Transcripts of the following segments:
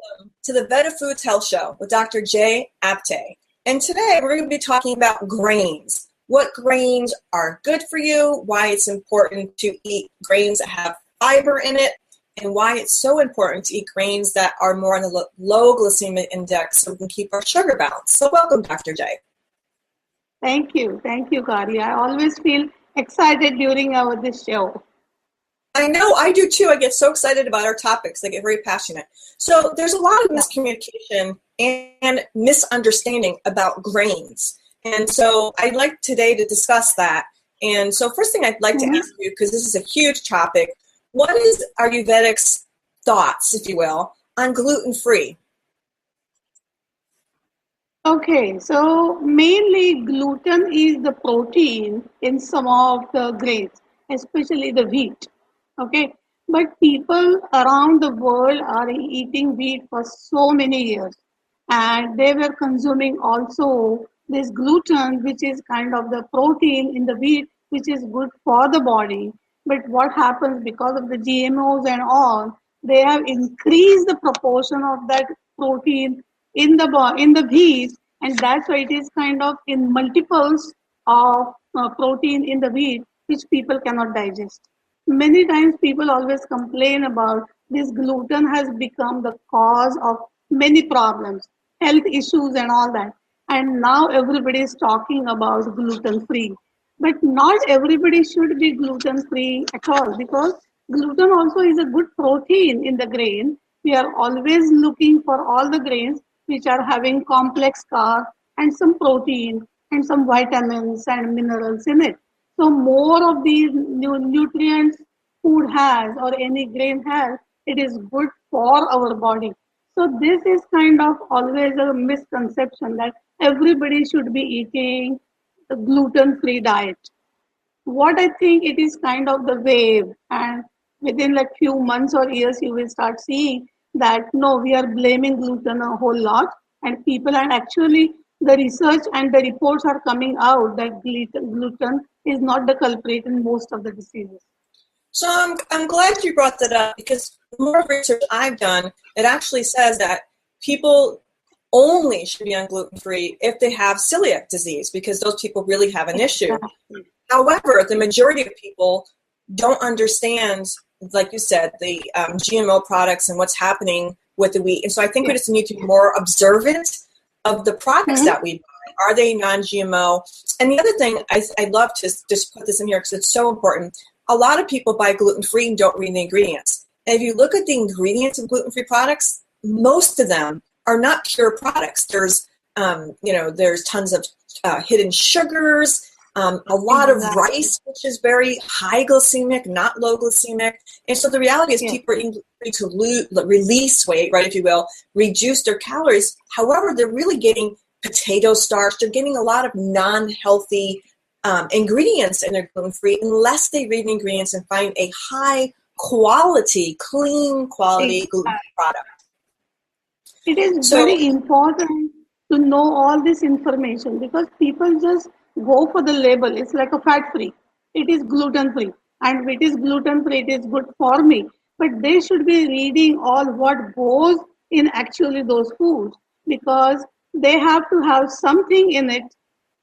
Welcome to the VedaFoods Health Show with Dr. J. Apte. And today we're going to be talking about grains. What grains are good for you, why it's important to eat grains that have fiber in it, and why it's so important to eat grains that are more on the low glycemic index so we can keep our sugar balanced. So welcome, Dr. J. Thank you, Carly. I always feel excited during this show. I know, I do too. I get so excited about our topics. I get very passionate. So there's a lot of miscommunication and misunderstanding about grains. And so I'd like today to discuss that. And so first thing I'd like to ask you, because this is a huge topic, what is Ayurvedic's thoughts, if you will, on gluten-free? Okay, so mainly gluten is the protein in some of the grains, especially the wheat. Okay, but people around the world are eating wheat for so many years, and they were consuming also this gluten, which is kind of the protein in the wheat, which is good for the body. But what happens because of the GMOs and all, they have increased the proportion of that protein in the wheat, and that's why it is kind of in multiples of protein in the wheat, which people cannot digest. Many times people always complain about this gluten has become the cause of many problems, health issues and all that. And now everybody is talking about gluten free. But not everybody should be gluten free at all, because gluten also is a good protein in the grain. We are always looking for all the grains which are having complex carb and some protein and some vitamins and minerals in it. So more of these nutrients food has or any grain has, it is good for our body. So this is kind of always a misconception that everybody should be eating a gluten-free diet. What I think, it is kind of the wave, and within like few months or years you will start seeing that no, we are blaming gluten a whole lot, and people are actually, the research and the reports are coming out that gluten is not the culprit in most of the diseases. So I'm glad you brought that up, because the more research I've done, it actually says that people only should be on gluten-free if they have celiac disease, because those people really have an issue. However, the majority of people don't understand, like you said, the GMO products and what's happening with the wheat. And so I think we just need to be more observant of the products that we buy. Are they non-GMO? And the other thing, I'd love to just put this in here because it's so important. A lot of people buy gluten-free and don't read the ingredients. And if you look at the ingredients of gluten-free products, most of them are not pure products. There's, there's tons of hidden sugars, a lot of rice, which is very high glycemic, not low glycemic. And so the reality is people are eating to release weight, right, if you will, reduce their calories. However, they're really getting potato starch. They're getting a lot of non-healthy ingredients in their gluten-free, unless they read the ingredients and find a high quality, clean quality gluten-free product. It is very important to know all this information, because people just go for the label. It's like a fat-free. It is gluten-free. And if it is gluten-free, it is good for me. But they should be reading all what goes in actually those foods, because they have to have something in it,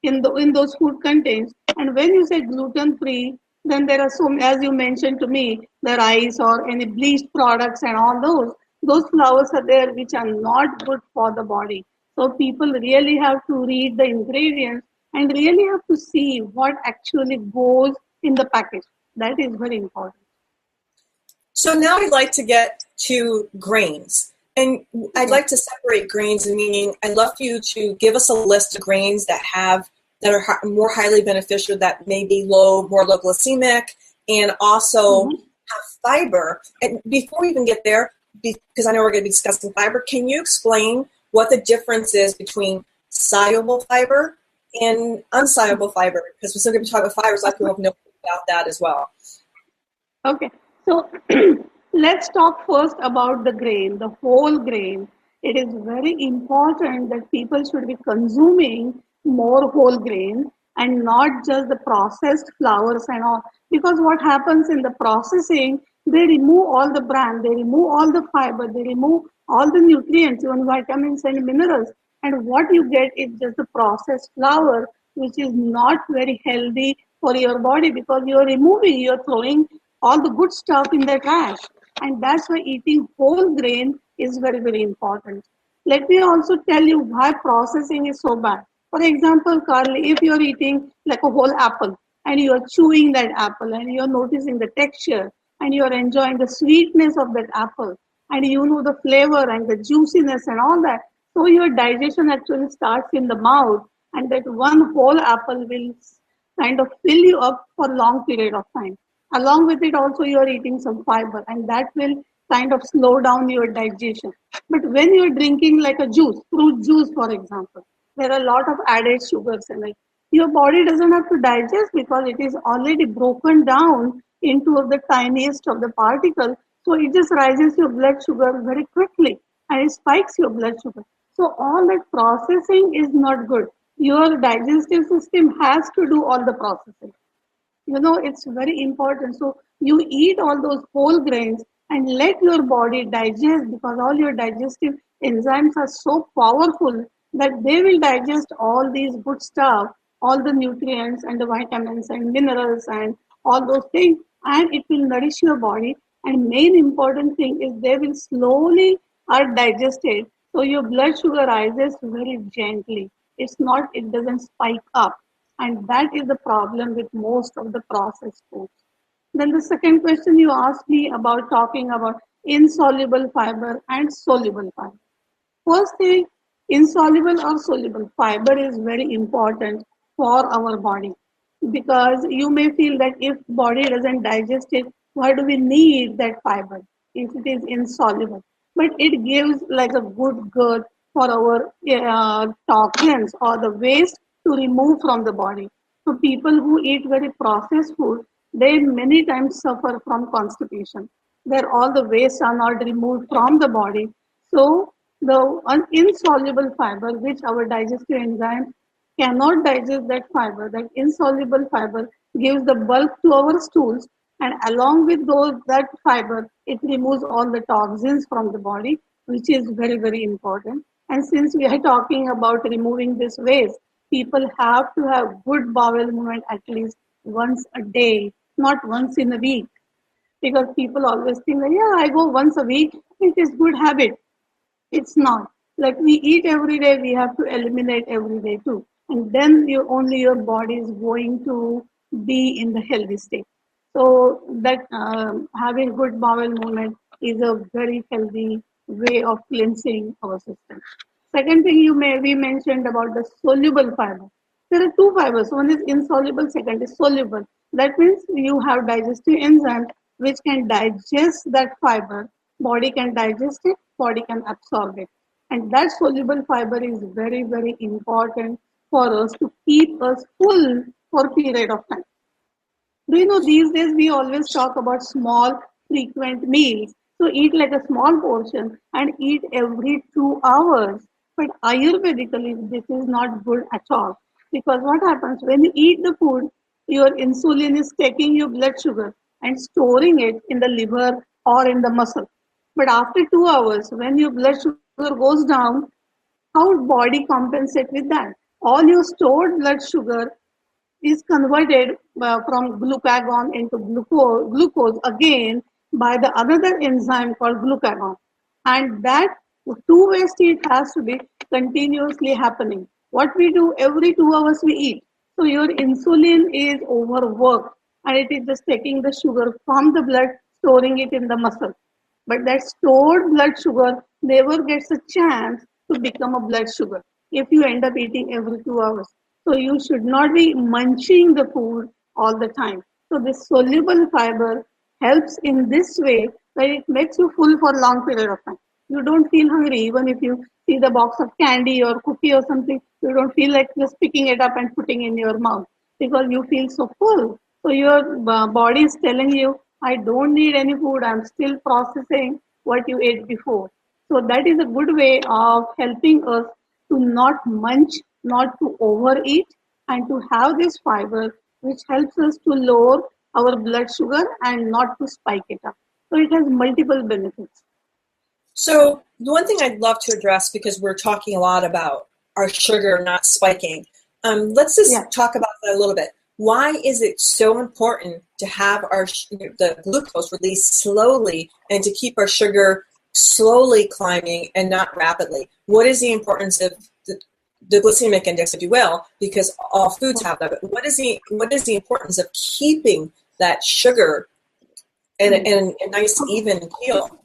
in those food contains. And when you say gluten-free, then there are some, as you mentioned to me, the rice or any bleached products and all those flours are there which are not good for the body. So people really have to read the ingredients and really have to see what actually goes in the package. That is very important. So now I'd like to get to grains. And I'd like to separate grains, meaning I'd love for you to give us a list of grains that are more highly beneficial, that may be more low glycemic, and also have fiber. And before we even get there, because I know we're going to be discussing fiber, can you explain what the difference is between soluble fiber and unsoluble fiber? Because we're still going to be talking about fibers, a lot of people know about that as well. Okay, so let's talk first about the grain, the whole grain. It is very important that people should be consuming more whole grain and not just the processed flours and all. Because what happens in the processing, They remove all the bran, they remove all the fiber, they remove all the nutrients, even vitamins and minerals. And what you get is just a processed flour, which is not very healthy for your body because you're throwing all the good stuff in the trash. And that's why eating whole grain is very, very important. Let me also tell you why processing is so bad. For example, Carly, if you're eating like a whole apple and you're chewing that apple and you're noticing the texture and you're enjoying the sweetness of that apple and you know the flavor and the juiciness and all that, so your digestion actually starts in the mouth and that one whole apple will kind of fill you up for a long period of time. Along with it, also you are eating some fiber, and that will kind of slow down your digestion. But when you're drinking like a juice, fruit juice, for example, there are a lot of added sugars in it. Your body doesn't have to digest because it is already broken down into the tiniest of the particles. So it just rises your blood sugar very quickly and it spikes your blood sugar. So all that processing is not good. Your digestive system has to do all the processing. It's very important. So you eat all those whole grains and let your body digest because all your digestive enzymes are so powerful that they will digest all these good stuff, all the nutrients and the vitamins and minerals and all those things, and it will nourish your body. And main important thing is they will slowly are digested, so your blood sugar rises very gently. It doesn't spike up, and that is the problem with most of the processed foods. Then the second question you asked me about talking about insoluble fiber and soluble fiber. First thing, insoluble or soluble fiber is very important for our body because you may feel that if body doesn't digest it, why do we need that fiber if it is insoluble? But it gives like a good girth for our toxins or the waste to remove from the body. So people who eat very processed food, they many times suffer from constipation, where all the waste are not removed from the body. So the insoluble fiber, which our digestive enzymes cannot digest that fiber, that insoluble fiber gives the bulk to our stools, and along with that fiber, it removes all the toxins from the body, which is very, very important. And since we are talking about removing this waste, people have to have good bowel movement at least once a day, not once in a week. Because people always think that, yeah, I go once a week, it is good habit. It's not. Like we eat every day, we have to eliminate every day too. And then only your body is going to be in the healthy state. So that having good bowel movement is a very healthy way of cleansing our system. Second thing we mentioned about the soluble fiber. There are two fibers. One is insoluble, second is soluble. That means you have digestive enzymes which can digest that fiber. Body can digest it, body can absorb it. And that soluble fiber is very, very important for us to keep us full for a period of time. Do you know these days we always talk about small, frequent meals? So eat like a small portion and eat every 2 hours. But Ayurvedically, this is not good at all. Because what happens when you eat the food, your insulin is taking your blood sugar and storing it in the liver or in the muscle. But after 2 hours, when your blood sugar goes down, how body compensate with that? All your stored blood sugar is converted from glucagon into glucose again by the another enzyme called glucagon. And that two-way street has to be continuously happening. What we do every 2 hours we eat. So your insulin is overworked and it is just taking the sugar from the blood, storing it in the muscle. But that stored blood sugar never gets a chance to become a blood sugar if you end up eating every 2 hours. So you should not be munching the food all the time. So this soluble fiber helps in this way that it makes you full for a long period of time. You don't feel hungry even if you see the box of candy or cookie or something. You don't feel like just picking it up and putting in your mouth because you feel so full. So your body is telling you, I don't need any food. I'm still processing what you ate before. So that is a good way of helping us to not munch, not to overeat, and to have this fiber which helps us to lower our blood sugar and not to spike it up. So it has multiple benefits. So the one thing I'd love to address, because we're talking a lot about our sugar not spiking, let's just talk about that a little bit. Why is it so important to have the glucose released slowly and to keep our sugar slowly climbing and not rapidly? What is the importance of the glycemic index, if you will, because all foods have that? But what is the importance of keeping that sugar in a nice even keel?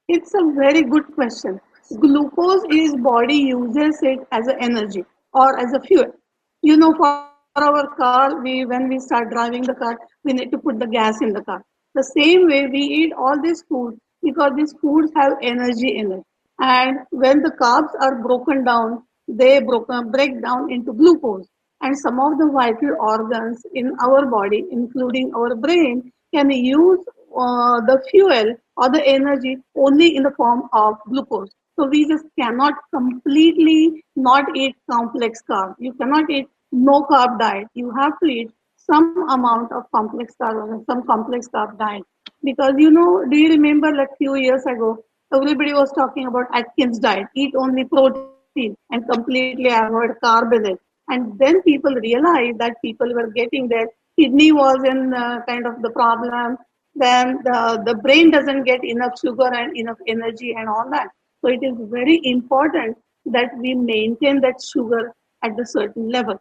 It's a very good question. Glucose is body uses it as an energy or as a fuel. You know, for our car, when we start driving the car, we need to put the gas in the car. The same way we eat all these foods because these foods have energy in it. And when the carbs are broken down, they break down into glucose. And some of the vital organs in our body, including our brain, can use the fuel or the energy only in the form of glucose. So we just cannot completely not eat complex carb. You cannot eat no carb diet. You have to eat some amount of complex carb or some complex carb diet. Because do you remember like few years ago, everybody was talking about Atkins diet, eat only protein and completely avoid carb in it. And then people realized that people were getting their kidney was in kind of the problem, then the brain doesn't get enough sugar and enough energy and all that. So it is very important that we maintain that sugar at a certain level.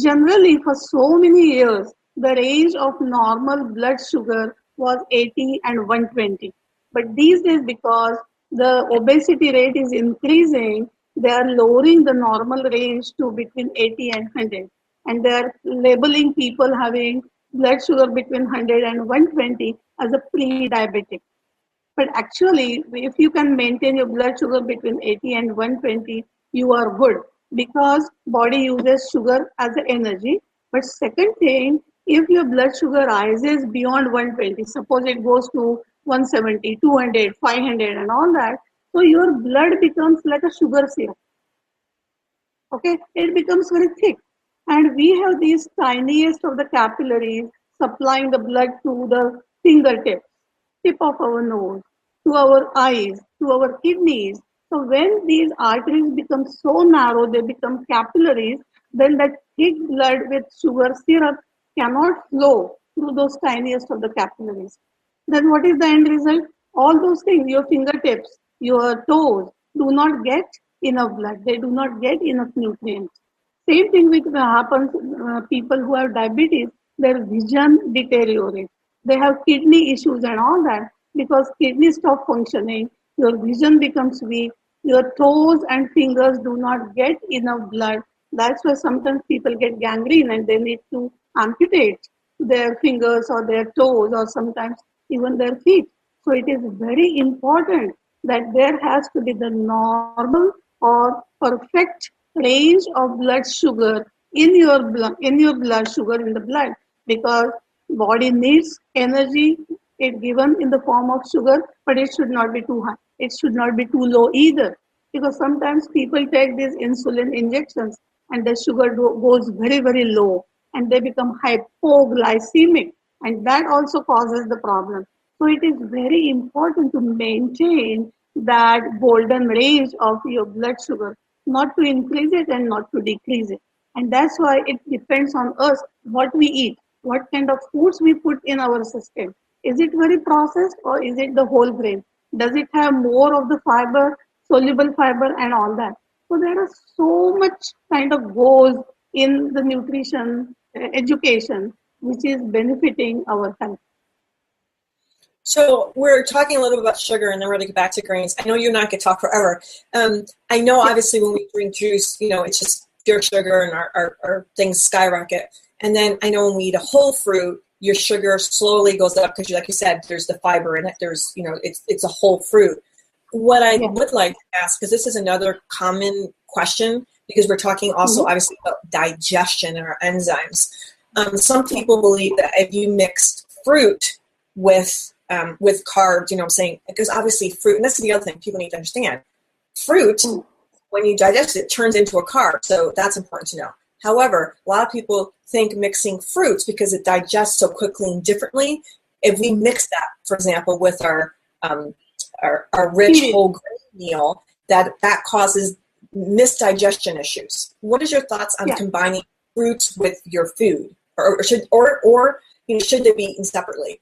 Generally, for so many years, the range of normal blood sugar was 80 and 120. But these days, because the obesity rate is increasing, they are lowering the normal range to between 80 and 100. And they are labeling people having blood sugar between 100 and 120 as a pre-diabetic. But actually, if you can maintain your blood sugar between 80 and 120, you are good because body uses sugar as an energy. But second thing, if your blood sugar rises beyond 120, suppose it goes to 170, 200, 500 and all that, so your blood becomes like a sugar syrup. Okay, it becomes very thick. And we have these tiniest of the capillaries supplying the blood to the fingertips, tip of our nose, to our eyes, to our kidneys. So when these arteries become so narrow, they become capillaries, then that thick blood with sugar syrup cannot flow through those tiniest of the capillaries. Then what is the end result? All those things, your fingertips, your toes, do not get enough blood. They do not get enough nutrients. Same thing with happens people who have diabetes, their vision deteriorates. They have kidney issues and all that because kidneys stop functioning, your vision becomes weak, your toes and fingers do not get enough blood. That's why sometimes people get gangrene and they need to amputate their fingers or their toes or sometimes even their feet. So it is very important that there has to be the normal or perfect range of blood sugar in your blood sugar in the blood because body needs energy it given in the form of sugar, but it should not be too high. It should not be too low either because sometimes people take these insulin injections and the sugar goes very very low and they become hypoglycemic and that also causes the problem. So it is very important to maintain that golden range of your blood sugar, not to increase it and not to decrease it. And that's why it depends on us what we eat, what kind of foods we put in our system. Is it very processed or is it the whole grain? Does it have more of the fiber, soluble fiber and all that? So there are so much kind of goals in the nutrition education which is benefiting our health. So we're talking a little bit about sugar, and then we're going to get back to grains. I know you and I could talk forever. I know, obviously, when we drink juice, it's just pure sugar, and our things skyrocket. And then I know when we eat a whole fruit, your sugar slowly goes up because, like you said, there's the fiber in it. There's, it's a whole fruit. What I would like to ask, because this is another common question, because we're talking also, obviously, about digestion and our enzymes. Some people believe that if you mixed fruit with carbs, I'm saying, because obviously fruit, and that's the other thing people need to understand. Fruit, when you digest it, turns into a carb, so that's important to know. However, a lot of people think mixing fruits, because it digests so quickly and differently, if we mix that, for example, with our rich whole grain meal, that causes misdigestion issues. What is your thoughts on combining fruits with your food, or should they be eaten separately?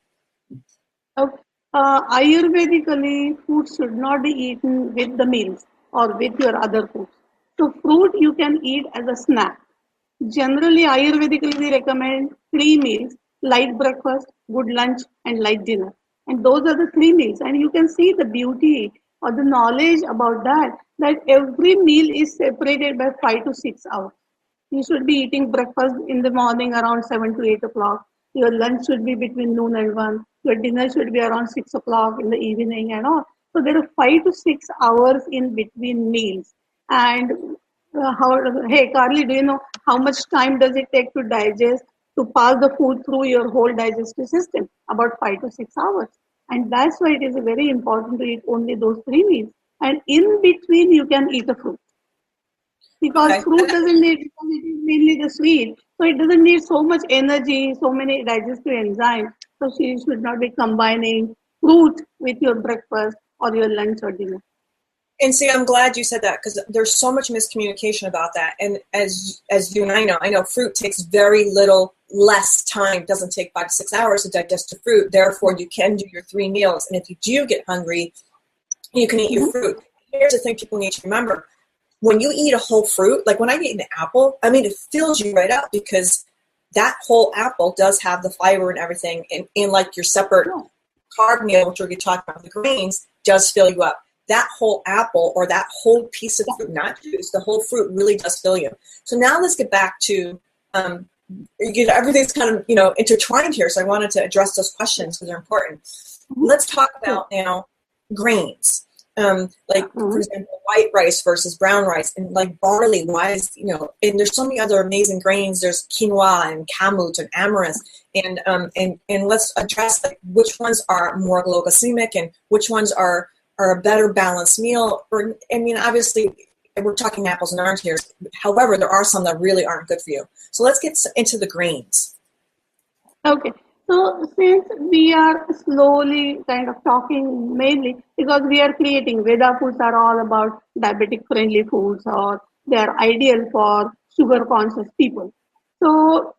Okay. Ayurvedically, food should not be eaten with the meals or with your other foods. So fruit you can eat as a snack. Generally, Ayurvedically, we recommend 3 meals: light breakfast, good lunch, and light dinner. And those are the 3 meals. And you can see the beauty or the knowledge about that every meal is separated by 5 to 6 hours. You should be eating breakfast in the morning around 7 to 8 o'clock. Your lunch should be between noon and 1. Your dinner should be around 6 o'clock in the evening and all. So there are 5 to 6 hours in between meals. And hey, Carly, do you know how much time does it take to digest, to pass the food through your whole digestive system? About 5 to 6 hours. And that's why it is very important to eat only those 3 meals. And in between, you can eat a fruit. Because fruit doesn't need, because it is mainly the sweet, so it doesn't need so much energy, so many digestive enzymes. So you should not be combining fruit with your breakfast or your lunch or dinner. And see, I'm glad you said that, because there's so much miscommunication about that. And as you and I know fruit takes very little less time. It doesn't take 5 to 6 hours to digest a fruit. Therefore, you can do your 3 meals. And if you do get hungry, you can eat your fruit. Here's the thing people need to remember. When you eat a whole fruit, like when I eat an apple, I mean, it fills you right up, because that whole apple does have the fiber and everything. And like your separate carb meal, which we're going to talk about, the grains, does fill you up. That whole apple or that whole piece of fruit, not juice, the whole fruit really does fill you. So now let's get back to, everything's kind of, intertwined here. So I wanted to address those questions because they're important. Let's talk about now grains. For example, white rice versus brown rice, and like barley. Why is and there's so many other amazing grains. There's quinoa and kamut and amaranth, and let's address like which ones are more low glycemic and which ones are a better balanced meal. Obviously, we're talking apples and oranges here. However, there are some that really aren't good for you. So let's get into the grains. Okay. So since we are slowly kind of talking mainly because we are creating, VedaFoods are all about diabetic friendly foods, or they are ideal for sugar conscious people. So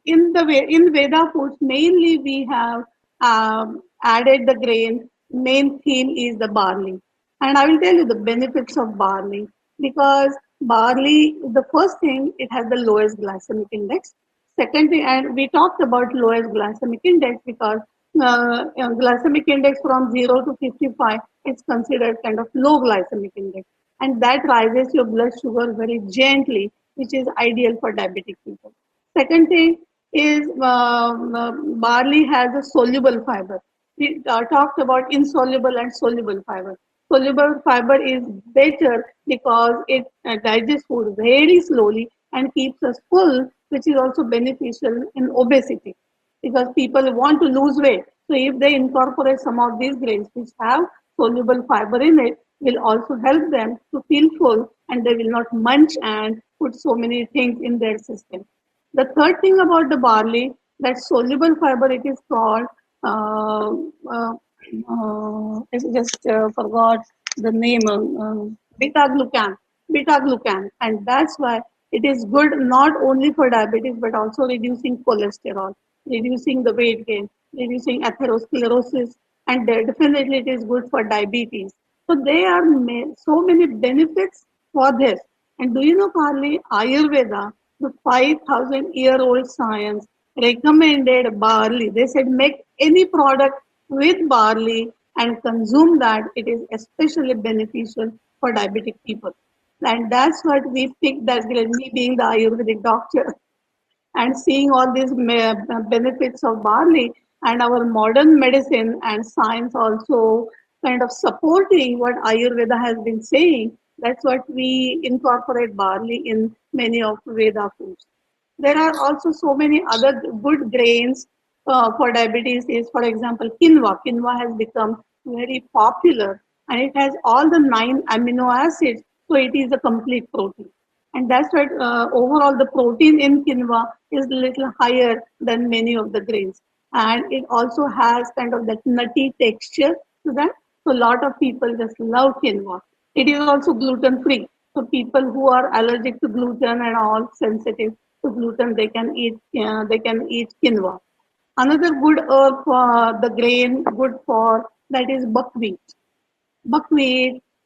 in VedaFoods, mainly we have added the grain. Main theme is the barley. And I will tell you the benefits of barley, because barley, the first thing, it has the lowest glycemic index. Second thing, and we talked about lowest glycemic index because glycemic index from 0 to 55 is considered kind of low glycemic index. And that rises your blood sugar very gently, which is ideal for diabetic people. Second thing is barley has a soluble fiber. We talked about insoluble and soluble fiber. Soluble fiber is better because it digests food very slowly and keeps us full, which is also beneficial in obesity because people want to lose weight. So if they incorporate some of these grains which have soluble fiber in it, will also help them to feel full, and they will not munch and put so many things in their system. The third thing about the barley, that soluble fiber, it is called, I just forgot the name, beta-glucan, and that's why it is good not only for diabetes but also reducing cholesterol, reducing the weight gain, reducing atherosclerosis, and definitely it is good for diabetes. So there are so many benefits for this. And do you know, Carly, Ayurveda, the 5,000-year-old science, recommended barley. They said make any product with barley and consume that. It is especially beneficial for diabetic people. And that's what we picked, that me being the Ayurvedic doctor and seeing all these benefits of barley, and our modern medicine and science also kind of supporting what Ayurveda has been saying. That's what we incorporate barley in many of Veda foods. There are also so many other good grains for diabetes. Is, for example, quinoa. Quinoa has become very popular, and it has all the 9 amino acids, so it is a complete protein. And that's why overall the protein in quinoa is a little higher than many of the grains. and it also has kind of that nutty texture to that. So a lot of people just love quinoa. It is also gluten free. So people who are allergic to gluten and all sensitive to gluten, they can eat quinoa. Another good herb for the grain, good for that is buckwheat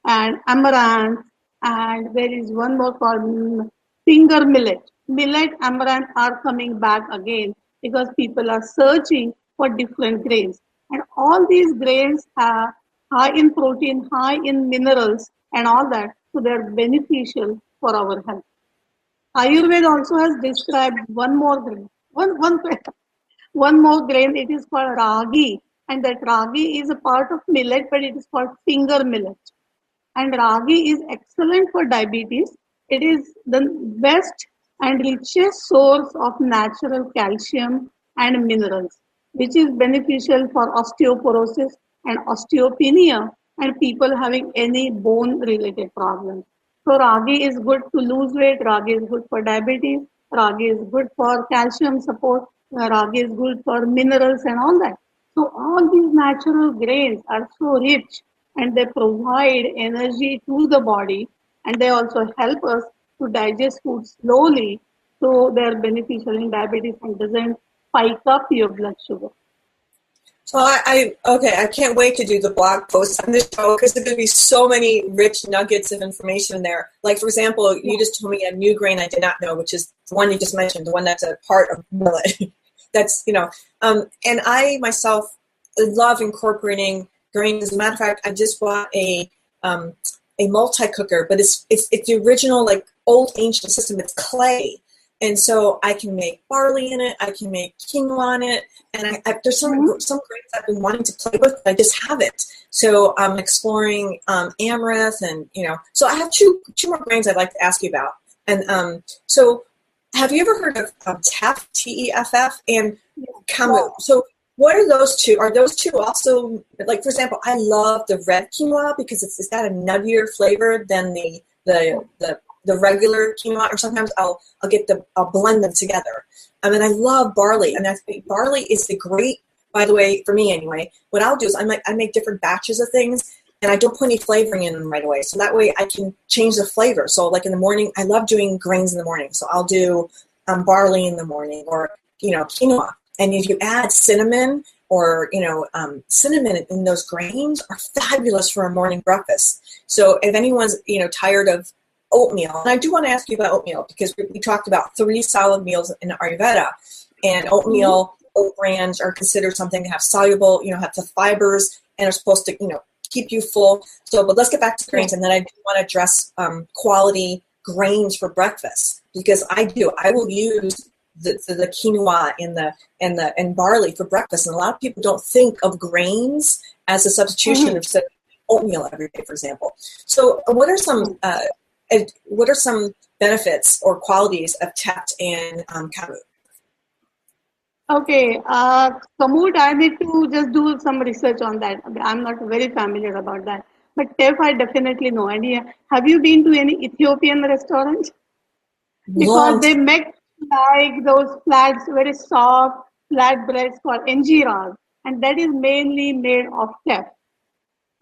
and amaranth, and there is one more called finger millet. Millet, amaranth are coming back again because people are searching for different grains. And all these grains are high in protein, high in minerals, and all that, so they're beneficial for our health. Ayurveda also has described one more grain. One more grain, it is called ragi, and that ragi is a part of millet, but it is called finger millet. And ragi is excellent for diabetes. It is the best and richest source of natural calcium and minerals, which is beneficial for osteoporosis and osteopenia and people having any bone related problems. So ragi is good to lose weight, ragi is good for diabetes, ragi is good for calcium support, ragi is good for minerals and all that. So all these natural grains are so rich and they provide energy to the body, and they also help us to digest food slowly, so they're beneficial in diabetes and doesn't spike up your blood sugar. So I can't wait to do the blog post on this show because there's going to be so many rich nuggets of information in there. Like, for example, you just told me a new grain I did not know, which is the one you just mentioned, the one that's a part of millet. That's, and I myself love incorporating grains. As a matter of fact, I just bought a multi-cooker, but it's the original, like, old ancient system. It's clay. And so I can make barley in it, I can make quinoa in it, and there's some grains I've been wanting to play with, but I just haven't. So I'm exploring amaranth, and so I have two more grains I'd like to ask you about. And so, have you ever heard of teff, Teff, and kamut? So what are those two? Are those two also, like, for example, I love the red quinoa because it's got a nuttier flavor than the regular quinoa, or sometimes I'll blend them together. And I love barley, and I think barley is the great, by the way, for me anyway, what I'll do is I make different batches of things, and I don't put any flavoring in them right away. So that way I can change the flavor. So like in the morning, I love doing grains in the morning. So I'll do barley in the morning, or, quinoa. And if you add cinnamon or, cinnamon in those grains are fabulous for a morning breakfast. So if anyone's, tired of oatmeal, and I do want to ask you about oatmeal because we talked about 3 solid meals in Ayurveda, and oatmeal, oat brands are considered something that have soluble, have the fibers and are supposed to, keep you full. So, but let's get back to grains, and then I do want to address quality grains for breakfast, because I will use the quinoa and barley for breakfast, and a lot of people don't think of grains as a substitution of oatmeal every day, for example. So, what are some benefits or qualities of teff and kamut? Okay, kamut, I need to just do some research on that. I'm not very familiar about that. But teff, I definitely know. And have you been to any Ethiopian restaurant? Because they make like those very soft flat breads called injiras, and that is mainly made of teff.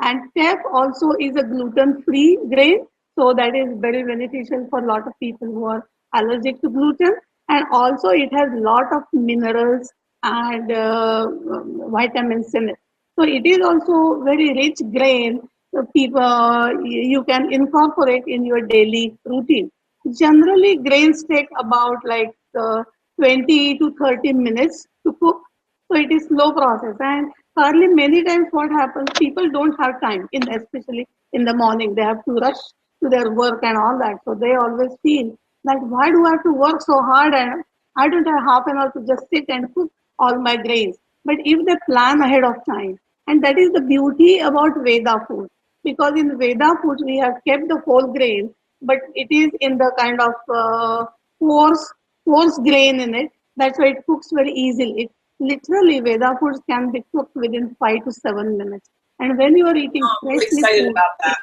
And teff also is a gluten-free grain, so that is very beneficial for a lot of people who are allergic to gluten. And also it has a lot of minerals and vitamins in it. So it is also very rich grain. So people, you can incorporate in your daily routine. Generally, grains take about like 20 to 30 minutes to cook. So it is slow process, and hardly many times what happens, people don't have time, especially in the morning. They have to rush to their work and all that. So they always feel like, why do I have to work so hard and I don't have half an hour to just sit and cook all my grains. But if they plan ahead of time, and that is the beauty about Veda food, because in Veda food we have kept the whole grain, but it is in the kind of coarse grain in it. That's why it cooks very easily. Literally, Veda foods can be cooked within 5 to 7 minutes. And when you are eating freshly food,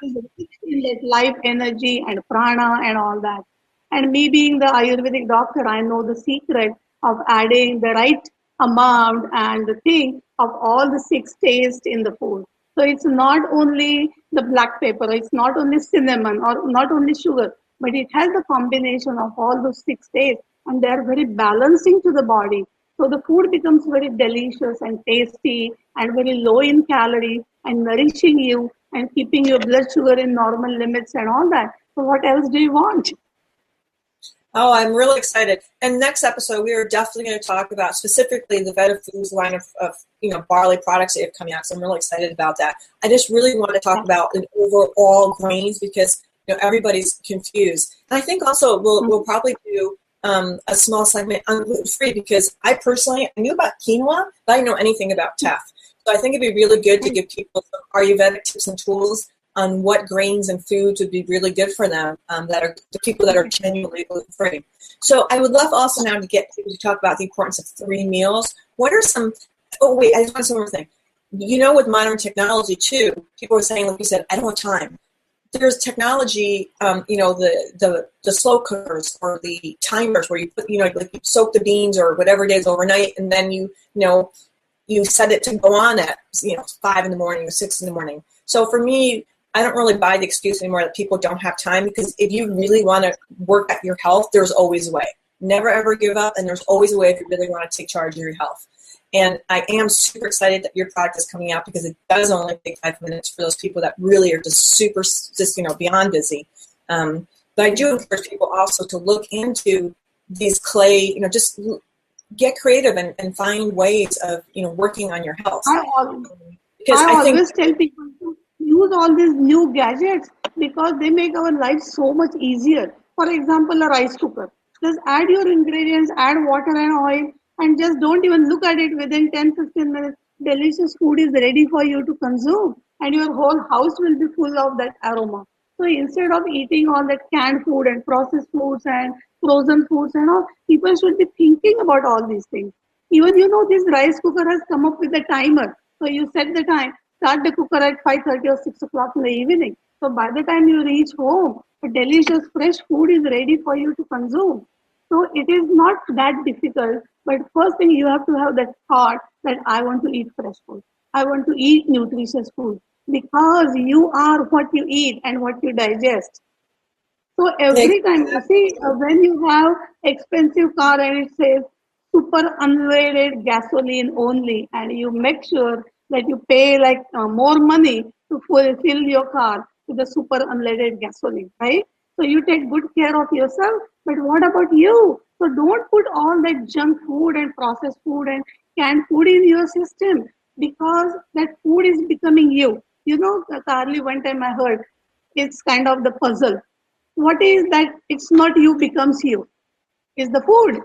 it is like life energy and prana and all that. And me being the Ayurvedic doctor, I know the secret of adding the right amount and the thing of all the six tastes in the food. So it's not only the black pepper, it's not only cinnamon or not only sugar, but it has the combination of all those six tastes and they are very balancing to the body. So the food becomes very delicious and tasty and very low in calorie and nourishing you and keeping your blood sugar in normal limits and all that. So what else do you want? Oh, I'm really excited. And next episode, we are definitely going to talk about specifically the VedaFoods line of barley products that have coming out. So I'm really excited about that. I just really want to talk about an overall grains because everybody's confused. And I think also we'll probably do a small segment on gluten-free because I knew about quinoa, but I didn't know anything about teff. So I think it'd be really good to give people some Ayurvedic tips and tools on what grains and foods would be really good for them, that are the people that are genuinely gluten-free. So I would love also now to get people to talk about the importance of 3 meals. What are some, I just want to say one more thing. With modern technology too, people are saying, like you said, I don't have time. There's technology, the slow cookers or the timers where you put, like you soak the beans or whatever it is overnight and then you set it to go on at, 5 in the morning or 6 in the morning. So for me, I don't really buy the excuse anymore that people don't have time because if you really want to work at your health, there's always a way. Never ever give up, and there's always a way if you really want to take charge of your health. And I am super excited that your product is coming out because it does only take 5 minutes for those people that really are just beyond busy. But I do encourage people also to look into these clay, just get creative and find ways of, working on your health. I always tell people to use all these new gadgets because they make our life so much easier. For example, a rice cooker. Just add your ingredients, add water and oil, and just don't even look at it within 10-15 minutes. Delicious food is ready for you to consume, and your whole house will be full of that aroma. So instead of eating all that canned food and processed foods and frozen foods and all, people should be thinking about all these things. Even this rice cooker has come up with a timer. So you set the time, start the cooker at 5:30 or 6 o'clock in the evening. So by the time you reach home, a delicious fresh food is ready for you to consume. So it is not that difficult, but first thing you have to have that thought that I want to eat fresh food. I want to eat nutritious food because you are what you eat and what you digest. So every time you see when you have expensive car and it says super unleaded gasoline only, and you make sure that you pay like more money to fill your car with the super unleaded gasoline, right? So you take good care of yourself, but what about you? So don't put all that junk food and processed food and canned food in your system because that food is becoming you. Carly, one time I heard it's kind of the puzzle. What is that? It's not you becomes you. It's the food.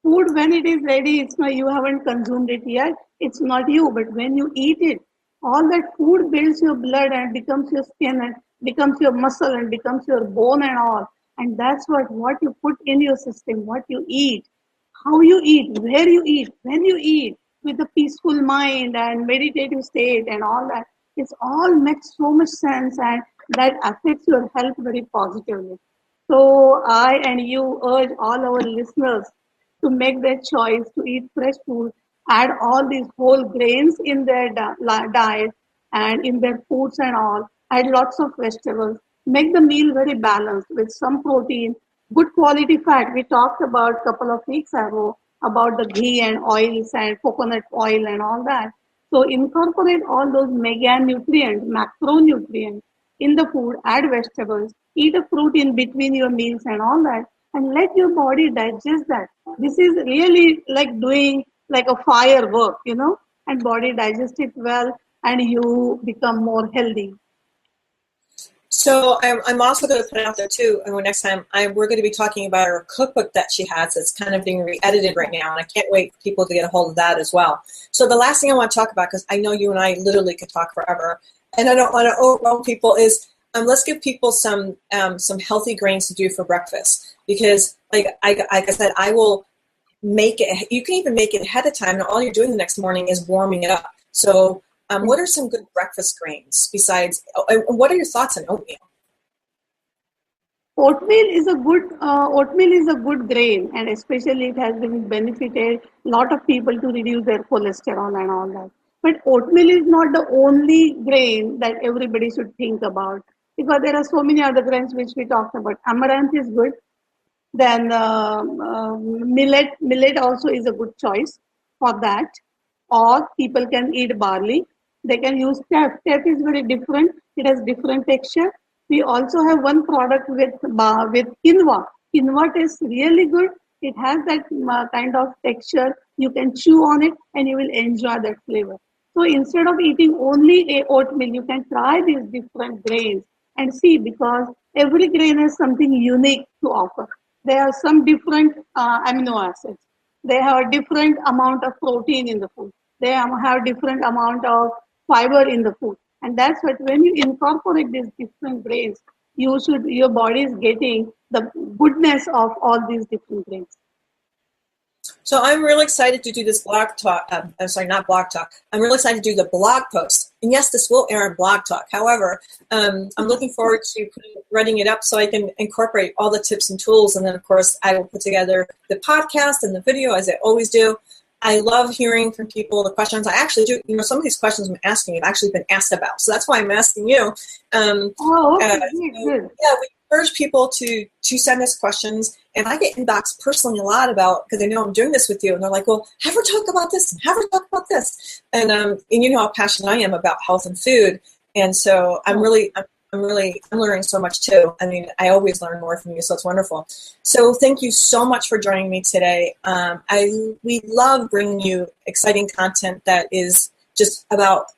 Food, when it is ready, it's not, you haven't consumed it yet. It's not you, but when you eat it, all that food builds your blood and becomes your skin and becomes your muscle and becomes your bone and all. And that's what you put in your system, what you eat, how you eat, where you eat, when you eat, with a peaceful mind and meditative state and all that. It's all makes so much sense and that affects your health very positively. So I and you urge all our listeners to make their choice to eat fresh food, add all these whole grains in their diet and in their foods and all, add lots of vegetables, make the meal very balanced with some protein, good quality fat. We talked about a couple of weeks ago about the ghee and oils and coconut oil and all that. So incorporate all those mega nutrients, macronutrients in the food, add vegetables, eat a fruit in between your meals and all that, and let your body digest that. This is really like doing like a firework, and body digest it well and you become more healthy. So I'm also going to put it out there too. And next time we're going to be talking about her cookbook that she has. It's kind of being re-edited right now, and I can't wait for people to get a hold of that as well. So the last thing I want to talk about, because I know you and I literally could talk forever, and I don't want to overwhelm people, is let's give people some healthy grains to do for breakfast. Because like I said, I will make it. You can even make it ahead of time, and all you're doing the next morning is warming it up. So. What are some good breakfast grains besides, what are your thoughts on oatmeal? Oatmeal is a good grain, and especially it has been benefited a lot of people to reduce their cholesterol and all that. But oatmeal is not the only grain that everybody should think about, because there are so many other grains which we talked about. Amaranth is good. Then millet also is a good choice for that. Or people can eat barley. They can use teff. Teff is very different. It has different texture. We also have one product with quinoa. Quinoa tastes really good. It has that kind of texture. You can chew on it and you will enjoy that flavor. So instead of eating only a oatmeal, you can try these different grains and see, because every grain has something unique to offer. There are some different amino acids. They have a different amount of protein in the food. They have different amount of fiber in the food. And that's what, when you incorporate these different grains, your body is getting the goodness of all these different grains. So I'm really excited to do this blog talk. I'm sorry, not blog talk. I'm really excited to do the blog post. And yes, this will air on blog talk. However, I'm looking forward to writing it up so I can incorporate all the tips and tools. And then, of course, I will put together the podcast and the video, as I always do. I love hearing from people the questions. I actually do. Some of these questions I'm asking have actually been asked about. So that's why I'm asking you. Okay, good. Yeah, we encourage people to send us questions. And I get inbox personally a lot about, because they know I'm doing this with you, and they're like, well, have her talk about this, and have her talk about this. And you know how passionate I am about health and food. And so I'm learning so much too. I mean, I always learn more from you, so it's wonderful. So thank you so much for joining me today. We love bringing you exciting content that is just about,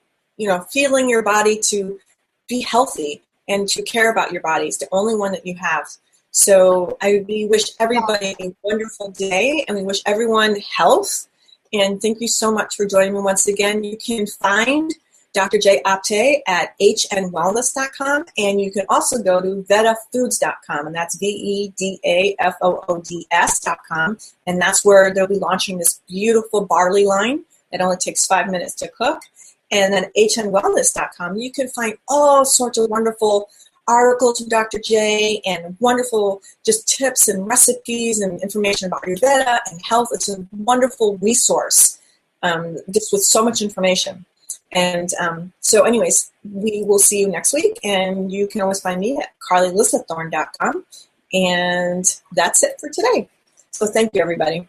feeling your body to be healthy and to care about your body. It's the only one that you have. So we wish everybody a wonderful day, and we wish everyone health. And thank you so much for joining me once again. You can find Dr. J. Apte at hnwellness.com, and you can also go to VedaFoods.com, and that's VedaFoods.com, and that's where they'll be launching this beautiful barley line that only takes 5 minutes to cook. And then hnwellness.com, you can find all sorts of wonderful articles from Dr. J and wonderful just tips and recipes and information about Ayurveda and health. It's a wonderful resource, just with so much information. And so anyways, we will see you next week, and you can always find me at carlylyssathorne.com. And that's it for today. So thank you, everybody.